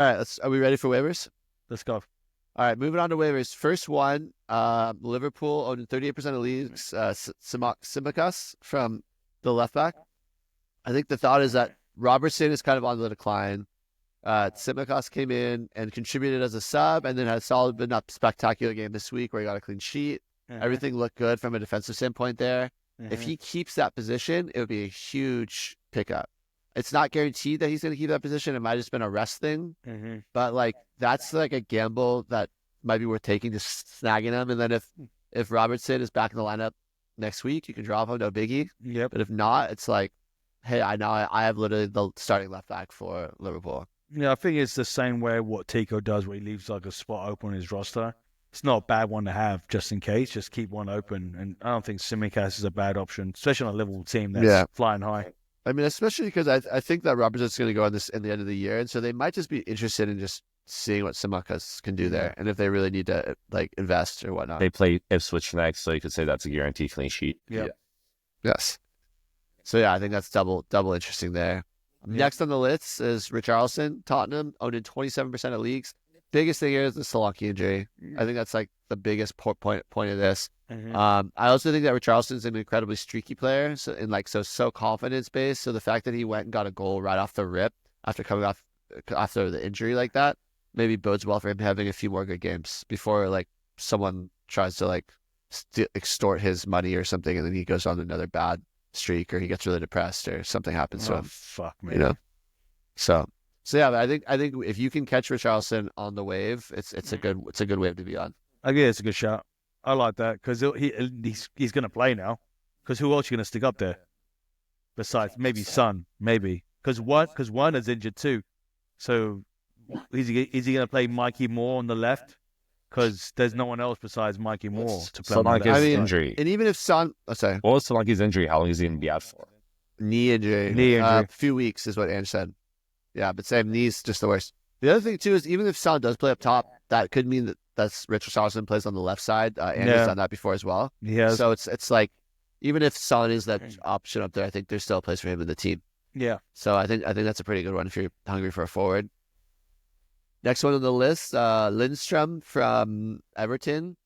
All right, are we ready for waivers? Let's go. All right, moving on to waivers. First one, Liverpool owned 38% of leagues. Tsimikas from the left back. I think the thought is that Robertson is kind of on the decline. Tsimikas came in and contributed as a sub, and then had a solid but not spectacular game this week where he got a clean sheet. Everything looked good from a defensive standpoint there. If he keeps that position, it would be a huge pickup. It's not guaranteed that he's going to keep that position. It might have just been a rest thing. But like that's like a gamble that might be worth taking, just snagging him. And then if Robertson is back in the lineup next week, you can drop him, no biggie. Yep. But if not, it's like, hey, I have literally the starting left back for Liverpool. Yeah, I think it's the same way what Tico does where he leaves like a spot open on his roster. It's not a bad one to have just in case. Just keep one open. And I don't think Tsimikas is a bad option, especially on a Liverpool team that's flying high. I mean, especially because I think that Robertson's going to go on this in the end of the year. And so they might just be interested in just seeing what Tsimikas can do there. And if they really need to like invest or whatnot. They play Ipswich next, so you could say that's a guaranteed clean sheet. Yeah. Yes. So yeah, I think that's double interesting there. Next on the list is Richarlison, Tottenham, owned in 27% of leagues. Biggest thing here is the Solanke injury. I think that's like the biggest point of this. I also think that Richarlison is an incredibly streaky player, so confidence based. So the fact that he went and got a goal right off the rip after coming off after the injury like that maybe bodes well for him having a few more good games before like someone tries to like extort his money or something, and then he goes on another bad streak or he gets really depressed or something happens to him. Fuck me. You know. So yeah, I think if you can catch Richarlison on the wave, it's a good wave to be on. I guess it's a good shot. I like that because he's going to play now. Because who else are you going to stick up there? Besides maybe Son, maybe because one is injured too. So is he going to play Mikey Moore on the left? Because there's no one else besides Mikey Moore to play. Solanke's injury, and even if Son, sorry, what was Solanke's injury? How long is he going to be out for? Knee injury. A few weeks is what Ange said. Yeah, but same, knee's just the worst. The other thing too is even if Son does play up top, that could mean that's Richarlison plays on the left side. Ange's done that before as well. Yeah. So it's like even if Son is that option up there, I think there's still a place for him in the team. Yeah. So I think that's a pretty good one if you're hungry for a forward. Next one on the list, Lindstrom from Everton.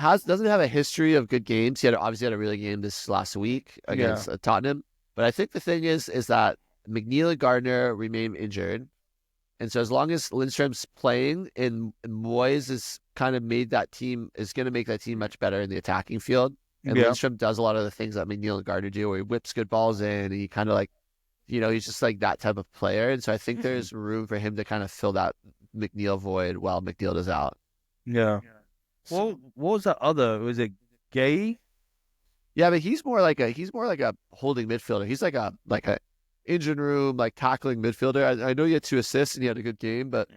Doesn't have a history of good games. He obviously had a really good game this last week against Tottenham. But I think the thing is that McNeil and Gardner remain injured. And so as long as Lindstrom's playing and Moyes is kind of going to make that team much better in the attacking field. And Lindstrom does a lot of the things that McNeil and Gardner do where he whips good balls in and he kind of like, he's just like that type of player. And so I think there's room for him to kind of fill that McNeil void while McNeil is out. Yeah. Well, what was that other? Was it Gay? Yeah, but he's more like a holding midfielder. He's like a engine room, like tackling midfielder. I know he had 2 assists and he had a good game, but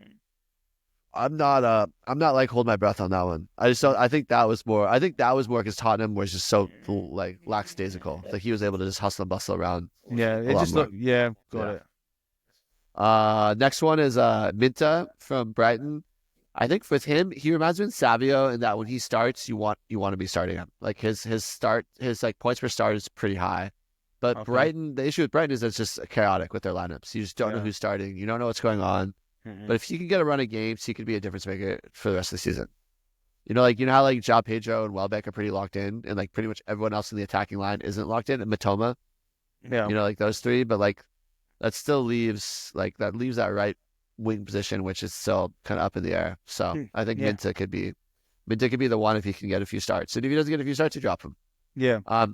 I'm not like holding my breath on that one. I think that was more because Tottenham was just so like lackadaisical. Like he was able to just hustle and bustle around. Yeah, it just looked. Yeah, got it. Next one is Minteh from Brighton. I think with him, he reminds me of Savio in that when he starts, you want to be starting him. Like his like points per start is pretty high. But Brighton, the issue with Brighton is it's just chaotic with their lineups. You just don't know who's starting. You don't know what's going on. But if you can get a run of games, he could be a difference maker for the rest of the season. You know how like João Pedro and Welbeck are pretty locked in, and like pretty much everyone else in the attacking line isn't locked in. And Matoma, like those three. But like that still leaves that right wing position, which is still kind of up in the air. So I think Minteh could be the one if he can get a few starts. And if he doesn't get a few starts, you drop him. Yeah.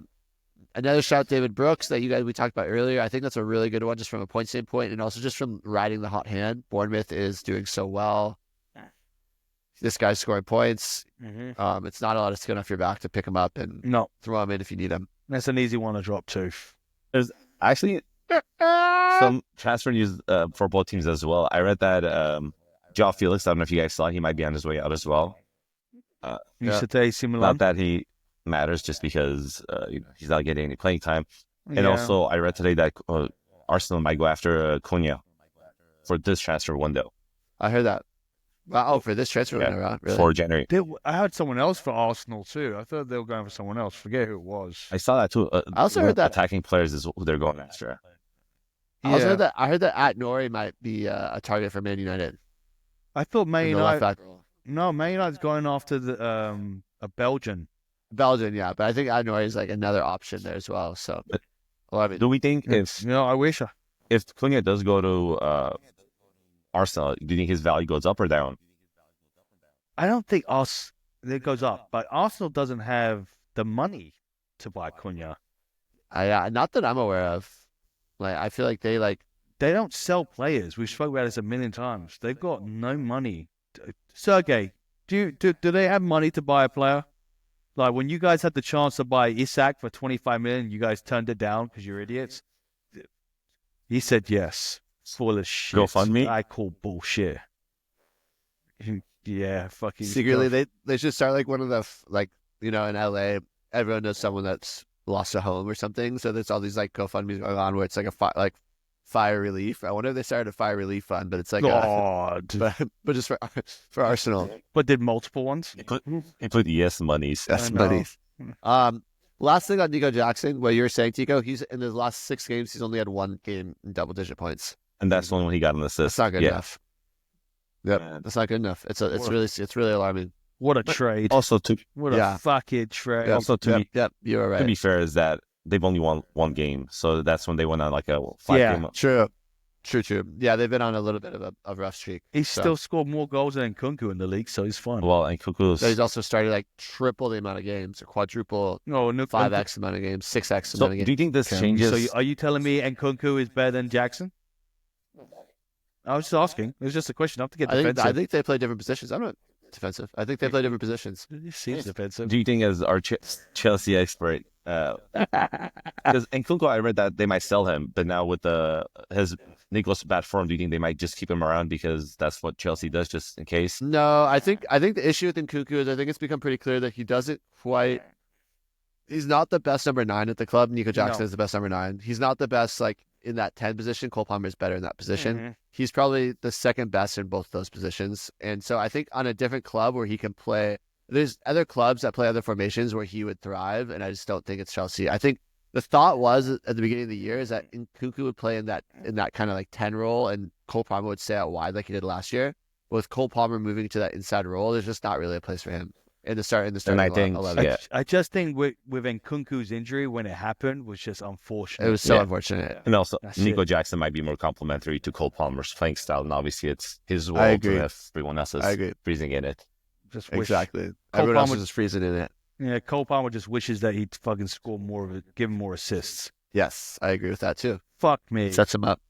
Another shout, David Brooks, that we talked about earlier. I think that's a really good one just from a point standpoint and also just from riding the hot hand. Bournemouth is doing so well. This guy's scoring points. It's not a lot of skin off your back to pick him up and throw him in if you need him. That's an easy one to drop too. There's actually some transfer news for both teams as well. I read that João Felix, I don't know if you guys saw, he might be on his way out as well. Not that he matters just because he's not getting any playing time. And also I read today that Arsenal might go after Cunha for this transfer window. I heard that. Wow, for this transfer window, really? For January. I heard someone else for Arsenal too. I thought they were going for someone else. Forget who it was. I saw that too. I also heard that attacking players is who they're going after. I also Yeah. heard that at Nori might be a target for Man United I thought Man in the left United. back role. No, Man United's going after the a Belgian. Belgian, yeah, but I think at Nori is like another option there as well. So, But well, I mean, do we think if I wish. Cunha does go to Arsenal, do you think his value goes up or down? I don't think it goes up, but Arsenal doesn't have the money to buy Cunha. not that I'm aware of. Like, I feel like they They don't sell players. We've spoken about this a million times. They've got no money. Sergey, do they have money to buy a player? Like when you guys had the chance to buy Isak for 25 million, you guys turned it down because you're idiots. He said yes. Full of shit. GoFundMe? I call bullshit. Yeah, fucking. secretly they should start like one of the in LA, everyone knows someone that's lost a home or something. So there's all these like GoFundMes going on where it's like fire relief. I wonder if they started a fire relief fund, but it's like God. but just for Arsenal. But did multiple ones? Include yes monies. Yes, I know. money. Last thing on Nico Jackson, what you were saying, Tico, he's in his last 6 games, he's only had 1 game in double-digit points. And that's the one when he got an assist. That's not good Yeah. enough. Yep, Man. that's not good enough. It's really alarming. What a trade. Also, to What Yeah. a fucking trade. Yep, also to yep, me, yep, you were to be right. fair, is that they've only won 1 game, so that's when they went on like a 5-game. True. Yeah, they've been on a little bit of a rough streak. He's so. still scored more goals than Nkunku in the league, so he's fine. Well, and Kuku's. So he's also started like triple the amount of games, or quadruple, No, 5x amount of games, 6x So, amount of do games. you think this Okay. changes? So are you telling me Nkunku is better than Jackson? I was just asking. It was just a question. I have to get defensive. I think they play different positions. I'm not defensive. I think they play different positions. It seems defensive. Do you think, as our Chelsea expert, because Nkunku, I read that they might sell him, but now with his Nicolas bad form, do you think they might just keep him around because that's what Chelsea does, just in case? No, I think the issue with Nkunku is I think it's become pretty clear that he doesn't quite. He's not the best number 9 at the club. Nico Jackson No. is the best number 9. He's not the best like in that 10 position. Cole Palmer is better in that position. Mhm. He's probably the second best in both those positions. And so I think on a different club where he can play, there's other clubs that play other formations where he would thrive, and I just don't think it's Chelsea. I think the thought was at the beginning of the year is that Nkunku would play in that kind of like 10 role, and Cole Palmer would stay out wide like he did last year. But with Cole Palmer moving to that inside role, there's just not really a place for him in the starting And I think, 11. yeah. I just think with Nkunku's injury when it happened was just unfortunate. It was so Yeah. unfortunate. And also, That's Nico it. Jackson might be more complementary to Cole Palmer's playing style, and obviously it's his I world agree. if everyone else is I agree. freezing in it. Just wish, Exactly. Cole Everyone else Palmer- is just freezing in it. Yeah, Cole Palmer just wishes that he'd fucking score more of it, give him more assists. Yes, I agree with that too. Fuck me. Sets him up.